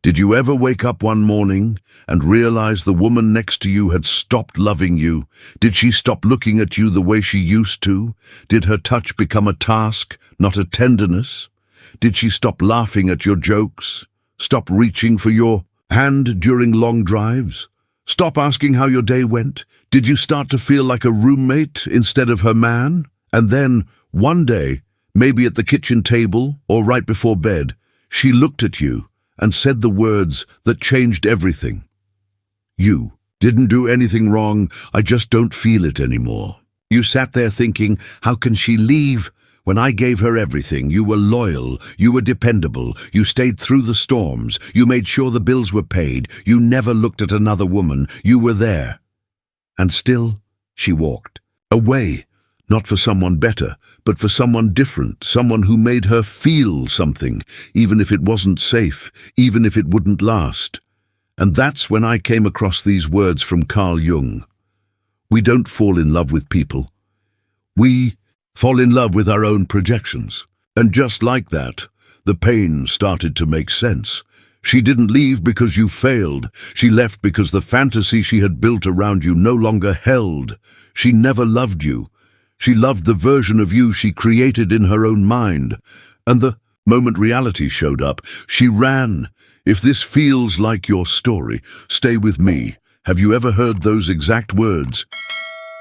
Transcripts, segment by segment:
Did you ever wake up one morning and realize the woman next to you had stopped loving you? Did she stop looking at you the way she used to? Did her touch become a task, not a tenderness? Did she stop laughing at your jokes? Stop reaching for your hand during long drives? Stop asking how your day went? Did you start to feel like a roommate instead of her man? And then, one day, maybe at the kitchen table or right before bed, she looked at you and said the words that changed everything. You didn't do anything wrong, I just don't feel it anymore. You sat there thinking, how can she leave when I gave her everything? You were loyal, you were dependable, you stayed through the storms, you made sure the bills were paid, you never looked at another woman, you were there. And still, she walked away. Not for someone better, but for someone different, someone who made her feel something, even if it wasn't safe, even if it wouldn't last. And that's when I came across these words from Carl Jung. We don't fall in love with people. We fall in love with our own projections. And just like that, the pain started to make sense. She didn't leave because you failed. She left because the fantasy she had built around you no longer held. She never loved you. She loved the version of you she created in her own mind. And the moment reality showed up, she ran. If this feels like your story, stay with me. Have you ever heard those exact words?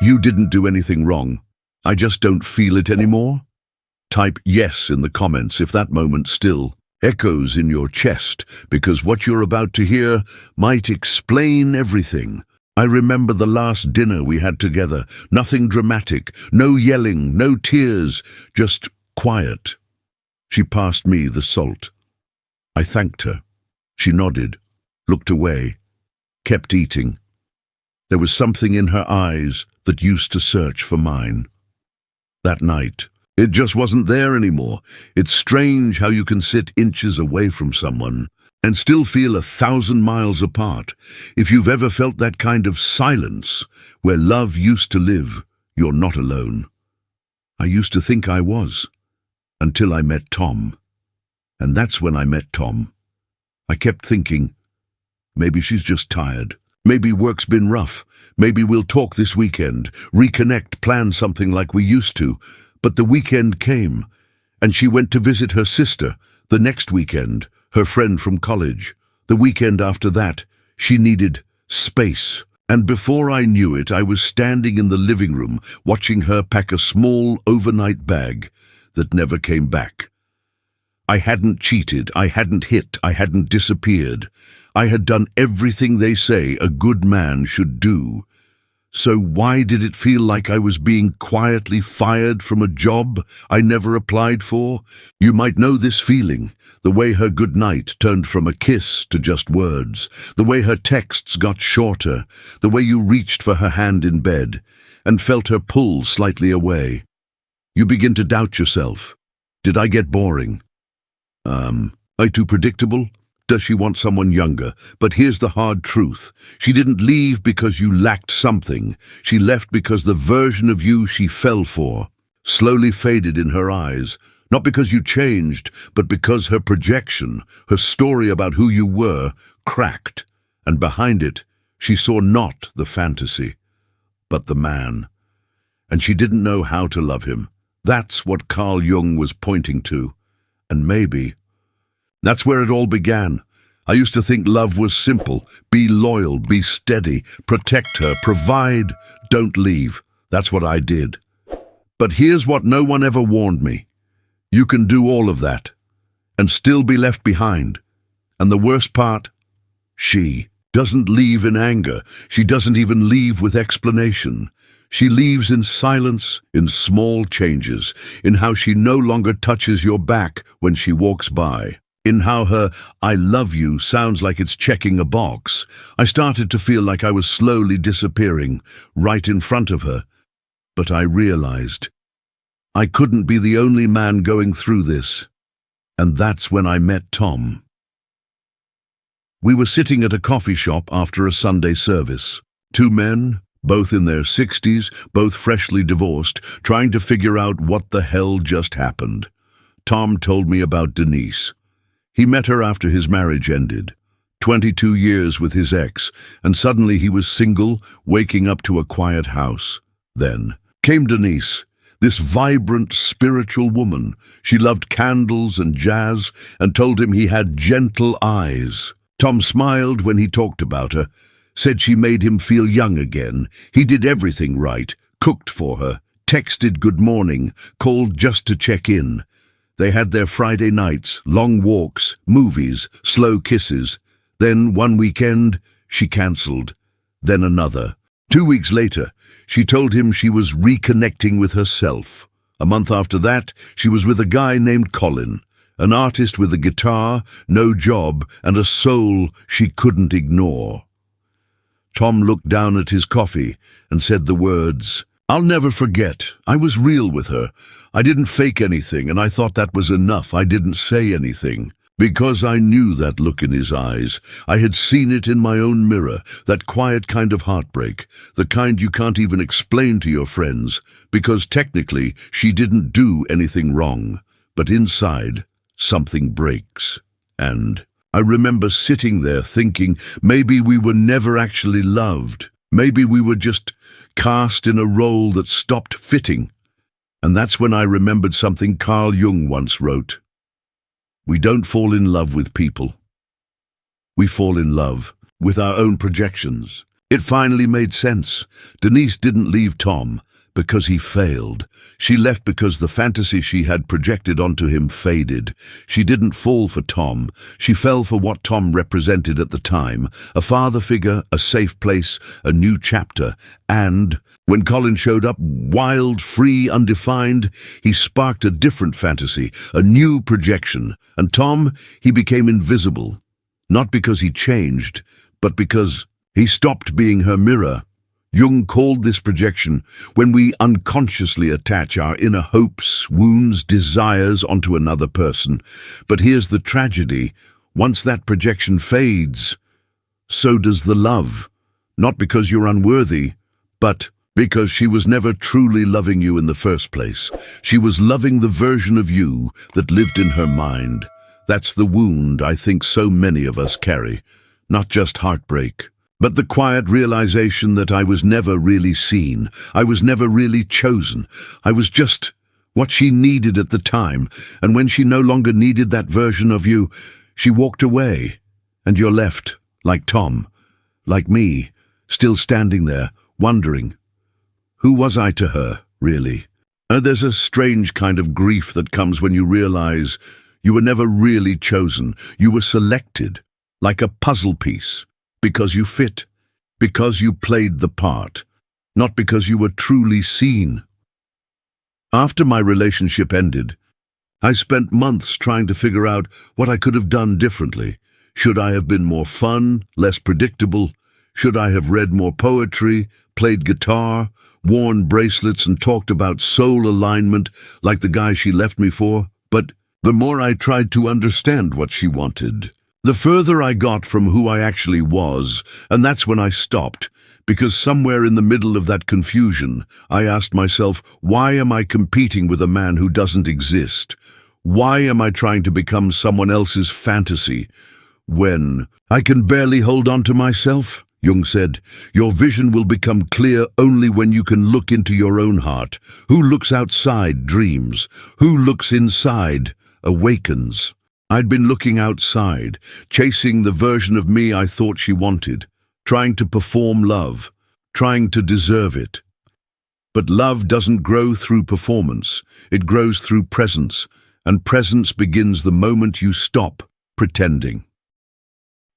You didn't do anything wrong. I just don't feel it anymore. Type yes in the comments if that moment still echoes in your chest, because what you're about to hear might explain everything. I remember the last dinner we had together. Nothing dramatic, no yelling, no tears, just quiet. She passed me the salt. I thanked her. She nodded, looked away, kept eating. There was something in her eyes that used to search for mine. That night, it just wasn't there anymore. It's strange how you can sit inches away from someone and still feel 1,000 miles apart. If you've ever felt that kind of silence where love used to live, you're not alone. I used to think I was, until I met Tom. And that's when I met Tom. I kept thinking, maybe she's just tired. Maybe work's been rough. Maybe we'll talk this weekend, reconnect, plan something like we used to. But the weekend came, and she went to visit her sister. The next weekend, her friend from college. The weekend after that, she needed space. And before I knew it, I was standing in the living room, watching her pack a small overnight bag that never came back. I hadn't cheated, I hadn't hit, I hadn't disappeared. I had done everything they say a good man should do. So why did it feel like I was being quietly fired from a job I never applied for? You might know this feeling, the way her goodnight turned from a kiss to just words, the way her texts got shorter, the way you reached for her hand in bed and felt her pull slightly away. You begin to doubt yourself. Did I get boring? I too predictable? Does she want someone younger? But here's the hard truth. She didn't leave because you lacked something. She left because the version of you she fell for slowly faded in her eyes. Not because you changed, but because her projection, her story about who you were, cracked. And behind it, she saw not the fantasy, but the man. And she didn't know how to love him. That's what Carl Jung was pointing to. And maybe that's where it all began. I used to think love was simple. Be loyal, be steady, protect her, provide, don't leave. That's what I did. But here's what no one ever warned me. You can do all of that and still be left behind. And the worst part, she doesn't leave in anger. She doesn't even leave with explanation. She leaves in silence, in small changes, in how she no longer touches your back when she walks by. In how her "I love you" sounds like it's checking a box. I started to feel like I was slowly disappearing, right in front of her. But I realized I couldn't be the only man going through this. And that's when I met Tom. We were sitting at a coffee shop after a Sunday service. Two men, both in their 60s, both freshly divorced, trying to figure out what the hell just happened. Tom told me about Denise. He met her after his marriage ended. 22 years with his ex, and suddenly he was single, waking up to a quiet house. Then came Denise, this vibrant, spiritual woman. She loved candles and jazz and told him he had gentle eyes. Tom smiled when he talked about her, said she made him feel young again. He did everything right, cooked for her, texted good morning, called just to check in. They had their Friday nights, long walks, movies, slow kisses. Then one weekend, she cancelled. Then another. 2 weeks later, she told him she was reconnecting with herself. A month after that, she was with a guy named Colin, an artist with a guitar, no job, and a soul she couldn't ignore. Tom looked down at his coffee and said the words, "I'll never forget. I was real with her. I didn't fake anything, and I thought that was enough. I didn't say anything. Because I knew that look in his eyes. I had seen it in my own mirror, that quiet kind of heartbreak, the kind you can't even explain to your friends, because technically she didn't do anything wrong. But inside, something breaks. And I remember sitting there thinking maybe we were never actually loved. Maybe we were just cast in a role that stopped fitting. And that's when I remembered something Carl Jung once wrote. We don't fall in love with people. We fall in love with our own projections. It finally made sense. Denise didn't leave Tom because he failed. She left because the fantasy she had projected onto him faded. She didn't fall for Tom. She fell for what Tom represented at the time. A father figure, a safe place, a new chapter. And when Colin showed up, wild, free, undefined, he sparked a different fantasy, a new projection. And Tom, he became invisible. Not because he changed, but because he stopped being her mirror. Jung called this projection when we unconsciously attach our inner hopes, wounds, desires onto another person. But here's the tragedy. Once that projection fades, so does the love. Not because you're unworthy, but because she was never truly loving you in the first place. She was loving the version of you that lived in her mind. That's the wound I think so many of us carry. Not just heartbreak, but the quiet realization that I was never really seen. I was never really chosen. I was just what she needed at the time. And when she no longer needed that version of you, she walked away. And you're left, like Tom, like me, still standing there, wondering, who was I to her, really? There's a strange kind of grief that comes when you realize you were never really chosen. You were selected, like a puzzle piece. Because you fit, because you played the part, not because you were truly seen. After my relationship ended, I spent months trying to figure out what I could have done differently. Should I have been more fun, less predictable? Should I have read more poetry, played guitar, worn bracelets and talked about soul alignment like the guy she left me for? But the more I tried to understand what she wanted, the further I got from who I actually was, and that's when I stopped, because somewhere in the middle of that confusion, I asked myself, why am I competing with a man who doesn't exist? Why am I trying to become someone else's fantasy when I can barely hold on to myself? Jung said, your vision will become clear only when you can look into your own heart. Who looks outside dreams. Who looks inside awakens. I'd been looking outside, chasing the version of me I thought she wanted, trying to perform love, trying to deserve it. But love doesn't grow through performance, it grows through presence, and presence begins the moment you stop pretending.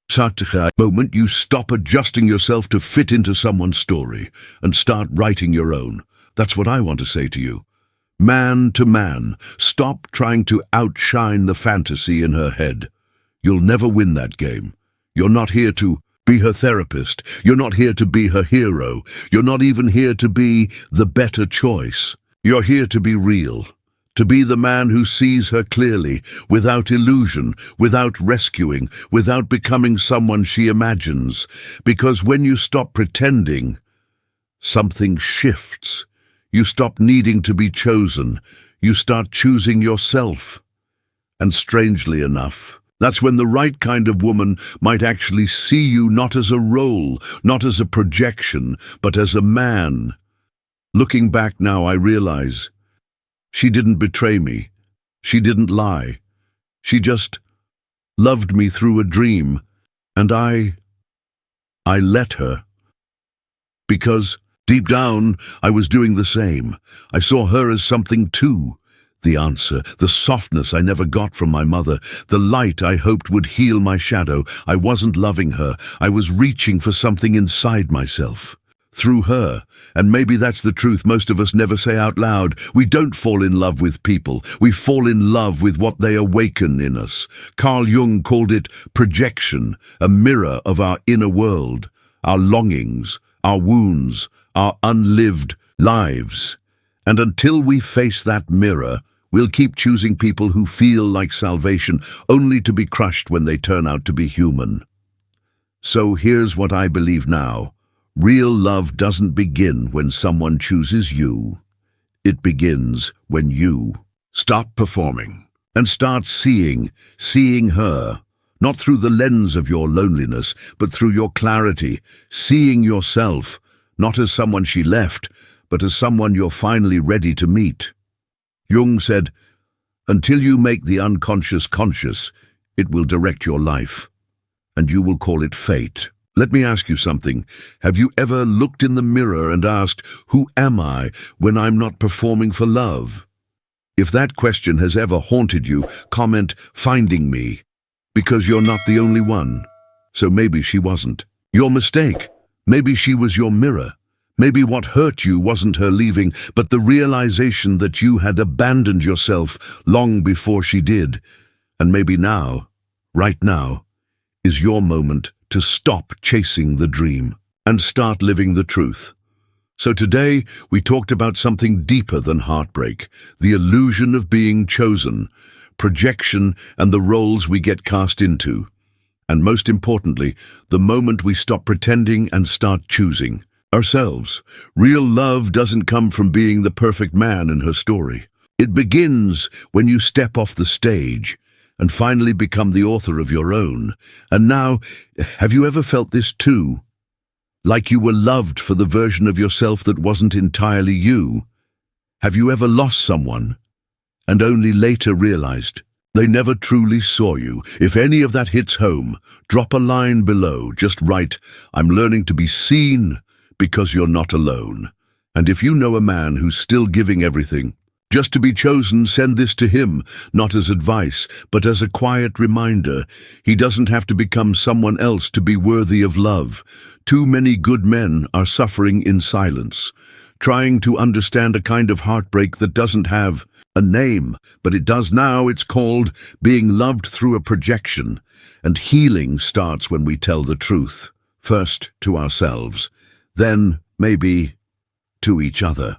The moment you stop adjusting yourself to fit into someone's story and start writing your own. That's what I want to say to you. Man to man, stop trying to outshine the fantasy in her head. You'll never win that game. You're not here to be her therapist. You're not here to be her hero. You're not even here to be the better choice. You're here to be real, to be the man who sees her clearly, without illusion, without rescuing, without becoming someone she imagines. Because when you stop pretending, something shifts. You stop needing to be chosen. You start choosing yourself. And strangely enough, That's when the right kind of woman might actually see you not as a role, not as a projection, but as a man. Looking back now, I realize she didn't betray me. She didn't lie. She just loved me through a dream, and I let her. Because deep down, I was doing the same. I saw her as something too. The answer, the softness I never got from my mother, the light I hoped would heal my shadow. I wasn't loving her. I was reaching for something inside myself. Through her. And maybe that's the truth most of us never say out loud. We don't fall in love with people. We fall in love with what they awaken in us. Carl Jung called it projection, a mirror of our inner world, our longings, our wounds, our unlived lives. And until we face that mirror, we'll keep choosing people who feel like salvation, only to be crushed when they turn out to be human. So here's what I believe now. Real love doesn't begin when someone chooses you. It begins when you stop performing and start seeing her, not through the lens of your loneliness, but through your clarity, seeing yourself, not as someone she left, but as someone you're finally ready to meet. Jung said, "Until you make the unconscious conscious, it will direct your life, and you will call it fate." Let me ask you something. Have you ever looked in the mirror and asked, who am I when I'm not performing for love? If that question has ever haunted you, comment, "Finding me," because you're not the only one. So maybe she wasn't your mistake. Maybe she was your mirror. Maybe what hurt you wasn't her leaving, but the realization that you had abandoned yourself long before she did. And maybe now, right now, is your moment to stop chasing the dream and start living the truth. So today, we talked about something deeper than heartbreak, the illusion of being chosen, projection, and the roles we get cast into. And most importantly, the moment we stop pretending and start choosing ourselves. Real love doesn't come from being the perfect man in her story. It begins when you step off the stage and finally become the author of your own. And now, have you ever felt this too? Like you were loved for the version of yourself that wasn't entirely you? Have you ever lost someone and only later realized they never truly saw you? If any of that hits home, drop a line below. Just write, "I'm learning to be seen because you're not alone." And if you know a man who's still giving everything, just to be chosen, send this to him, not as advice, but as a quiet reminder. He doesn't have to become someone else to be worthy of love. Too many good men are suffering in silence, trying to understand a kind of heartbreak that doesn't have a name, but it does now. It's called being loved through a projection. And healing starts when we tell the truth, first to ourselves, then maybe to each other.